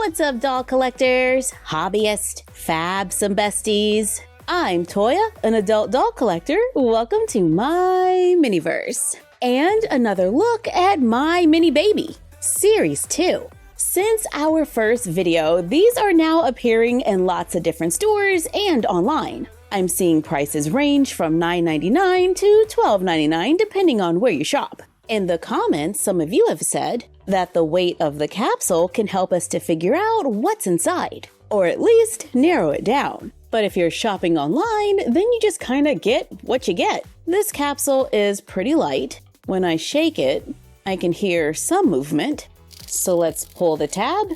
What's up, doll collectors, hobbyists, fabsome besties? I'm Toya, an adult doll collector. Welcome to my Miniverse. And another look at My Mini Baby, Series 2. Since our first video, these are now appearing in lots of different stores and online. I'm seeing prices range from $9.99 to $12.99 depending on where you shop. In the comments, some of you have said that the weight of the capsule can help us to figure out what's inside, or at least narrow it down. But if you're shopping online, then you just kind of get what you get. This capsule is pretty light. When I shake it, I can hear some movement. So let's pull the tab,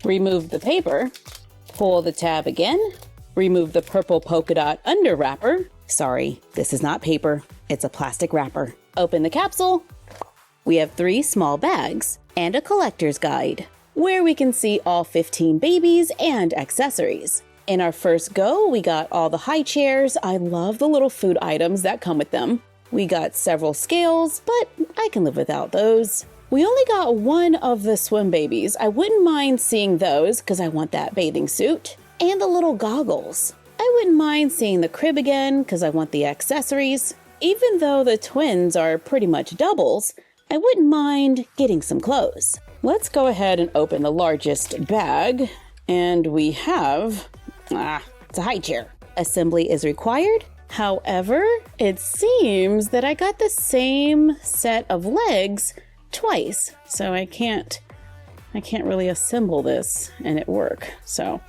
remove the paper, pull the tab again, remove the purple polka dot under wrapper. Sorry, this is not paper, it's a plastic wrapper. Open the capsule. We have 3 small bags and a collector's guide where we can see all 15 babies and accessories. In our first go, we got all the high chairs. I love the little food items that come with them. We got several scales, but I can live without those. We only got 1 of the swim babies. I wouldn't mind seeing those because I want that bathing suit. And the little goggles. I wouldn't mind seeing the crib again because I want the accessories. Even though the twins are pretty much doubles, I wouldn't mind getting some clothes. Let's go ahead and open the largest bag. And we have, it's a high chair. Assembly is required. However, it seems that I got the same set of legs twice. So I can't really assemble this and it work. So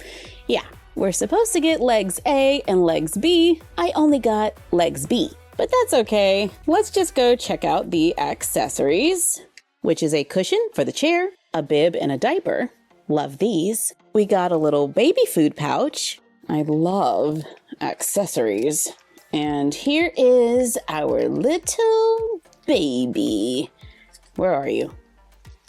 yeah, we're supposed to get legs A and legs B. I only got legs B. But that's okay. Let's just go check out the accessories, which is a cushion for the chair, a bib and a diaper. Love these. We got a little baby food pouch. I love accessories. And here is our little baby. Where are you?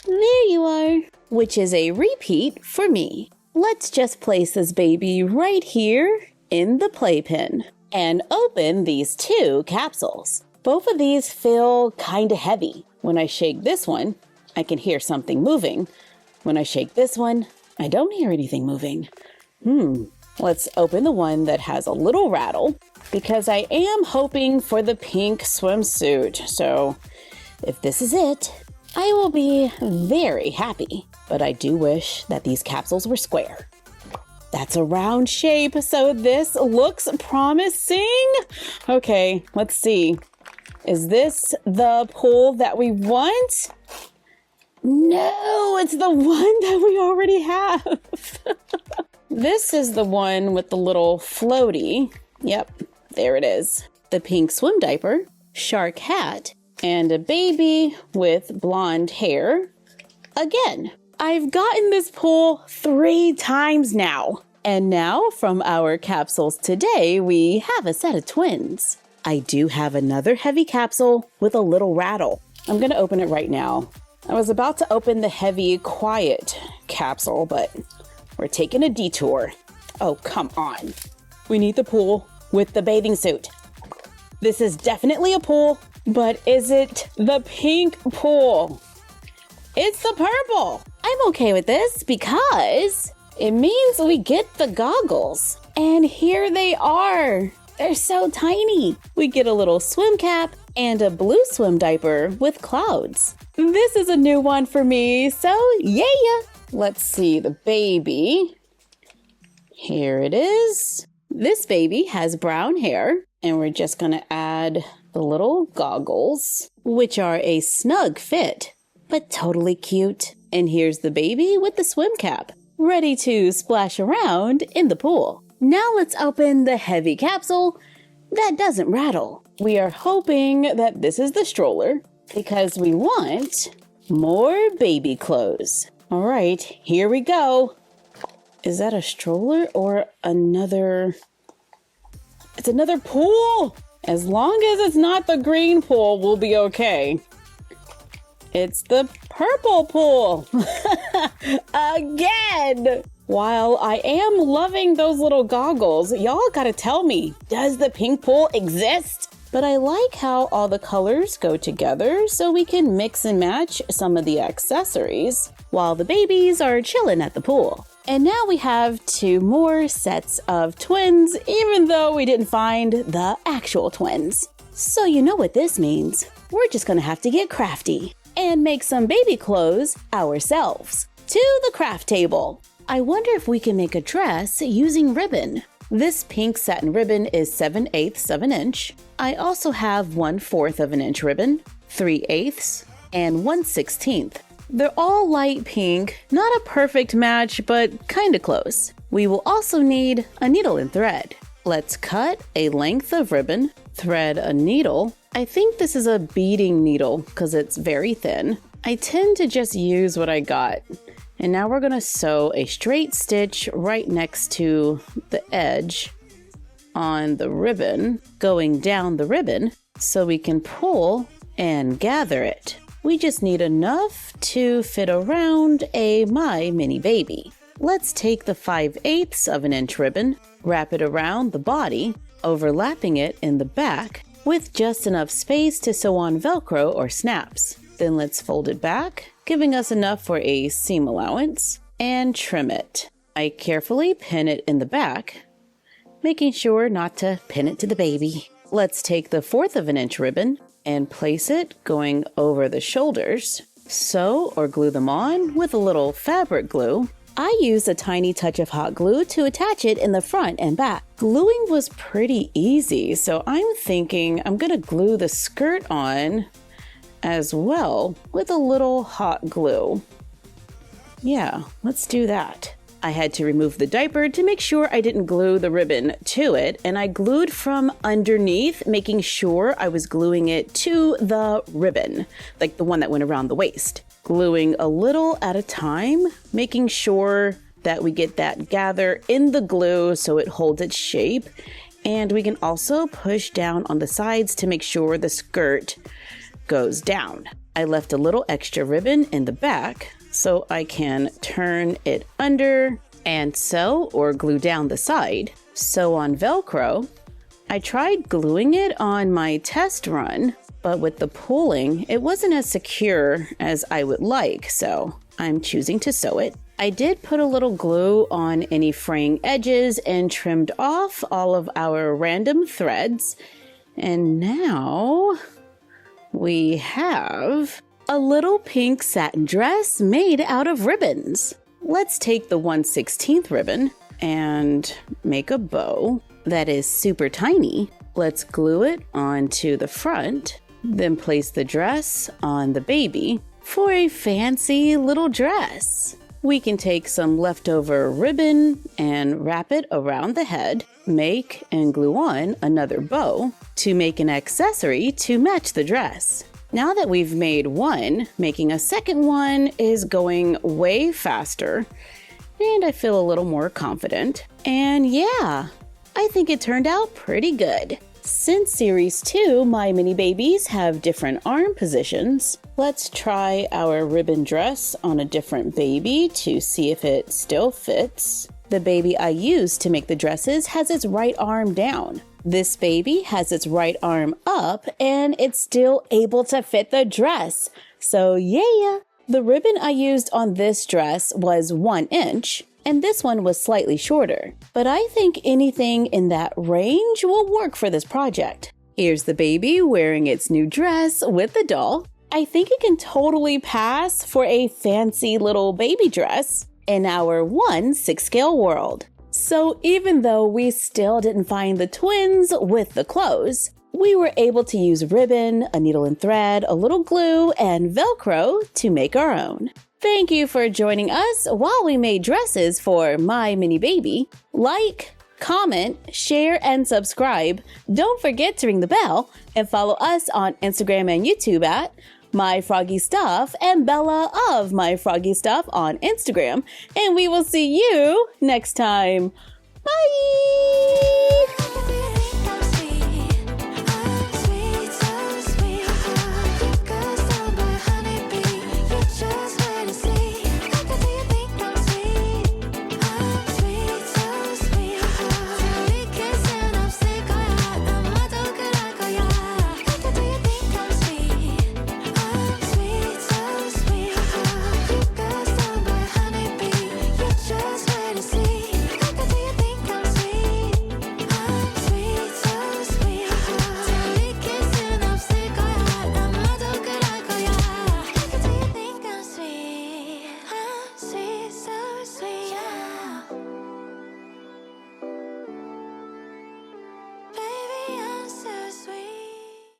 There you are. Which is a repeat for me. Let's just place this baby right here in the playpen and open these 2 capsules. Both of these feel kind of heavy. When I shake this one, I can hear something moving. When I shake this one, I don't hear anything moving. Let's open the one that has a little rattle because I am hoping for the pink swimsuit. So if this is it, I will be very happy. But I do wish that these capsules were square. That's a round shape, so this looks promising. Okay, let's see. Is this the pool that we want? No, it's the one that we already have. This is the one with the little floaty. Yep, there it is. The pink swim diaper, shark hat, and a baby with blonde hair. Again, I've gotten this pool 3 times now. And now from our capsules today, we have a set of twins. I do have another heavy capsule with a little rattle. I'm going to open it right now. I was about to open the heavy quiet capsule, but we're taking a detour. Oh, come on. We need the pool with the bathing suit. This is definitely a pool, but is it the pink pool? It's the purple. I'm okay with this because it means we get the goggles. And here they are. They're so tiny. We get a little swim cap and a blue swim diaper with clouds. This is a new one for me, so yeah. Let's see the baby. Here it is. This baby has brown hair, and we're just gonna add the little goggles, which are a snug fit, but totally cute. And here's the baby with the swim cap, ready to splash around in the pool. Now let's open the heavy capsule that doesn't rattle. We are hoping that this is the stroller because we want more baby clothes. All right, here we go. Is that a stroller or another? It's another pool. As long as it's not the green pool, we'll be okay. It's the purple pool. Again. While I am loving those little goggles, y'all gotta tell me, does the pink pool exist? But I like how all the colors go together so we can mix and match some of the accessories while the babies are chilling at the pool. And now we have 2 more sets of twins, even though we didn't find the actual twins. So you know what this means. We're just gonna have to get crafty and make some baby clothes ourselves. To the craft table. I wonder if we can make a dress using ribbon. This pink satin ribbon is 7/8 of an inch. I also have 1/4 of an inch ribbon, 3/8, and 1/16. They're all light pink, not a perfect match, but kinda close. We will also need a needle and thread. Let's cut a length of ribbon, thread a needle. I think this is a beading needle because it's very thin. I tend to just use what I got. And now we're gonna sew a straight stitch right next to the edge on the ribbon, going down the ribbon so we can pull and gather it. We just need enough to fit around a My Mini Baby. Let's take the 5/8 of an inch ribbon, wrap it around the body, overlapping it in the back with just enough space to sew on Velcro or snaps. Then let's fold it back, giving us enough for a seam allowance, and trim it. I carefully pin it in the back, making sure not to pin it to the baby. Let's take the 1/4 of an inch ribbon and place it going over the shoulders. Sew or glue them on with a little fabric glue. I used a tiny touch of hot glue to attach it in the front and back. Gluing was pretty easy, so I'm thinking I'm gonna glue the skirt on as well with a little hot glue. Yeah, let's do that. I had to remove the diaper to make sure I didn't glue the ribbon to it, and I glued from underneath, making sure I was gluing it to the ribbon, like the one that went around the waist. Gluing a little at a time, making sure that we get that gather in the glue so it holds its shape, and we can also push down on the sides to make sure the skirt goes down. I left a little extra ribbon in the back so I can turn it under and sew or glue down the side. Sew on Velcro. I tried gluing it on my test run, but with the pulling, it wasn't as secure as I would like, so I'm choosing to sew it. I did put a little glue on any fraying edges and trimmed off all of our random threads. And now we have a little pink satin dress made out of ribbons. Let's take the 1/16 ribbon and make a bow that is super tiny. Let's glue it onto the front, then place the dress on the baby for a fancy little dress. We can take some leftover ribbon and wrap it around the head, make and glue on another bow to make an accessory to match the dress. Now that we've made one, making a second one is going way faster, and I feel a little more confident. And yeah, I think it turned out pretty good. Since Series 2, My Mini Babies have different arm positions, let's try our ribbon dress on a different baby to see if it still fits. The baby I used to make the dresses has its right arm down. This baby has its right arm up and it's still able to fit the dress. So yeah, the ribbon I used on this dress was 1 inch and this one was slightly shorter. But I think anything in that range will work for this project. Here's the baby wearing its new dress with the doll. I think it can totally pass for a fancy little baby dress in our 1/6 scale world. So even though we still didn't find the twins with the clothes, we were able to use ribbon, a needle and thread, a little glue, and Velcro to make our own. Thank you for joining us while we made dresses for My Mini Baby. Like, comment, share, and subscribe. Don't forget to ring the bell and follow us on Instagram and YouTube at MyFroggyStuff and Bella of MyFroggyStuff on Instagram. And we will see you next time. Bye!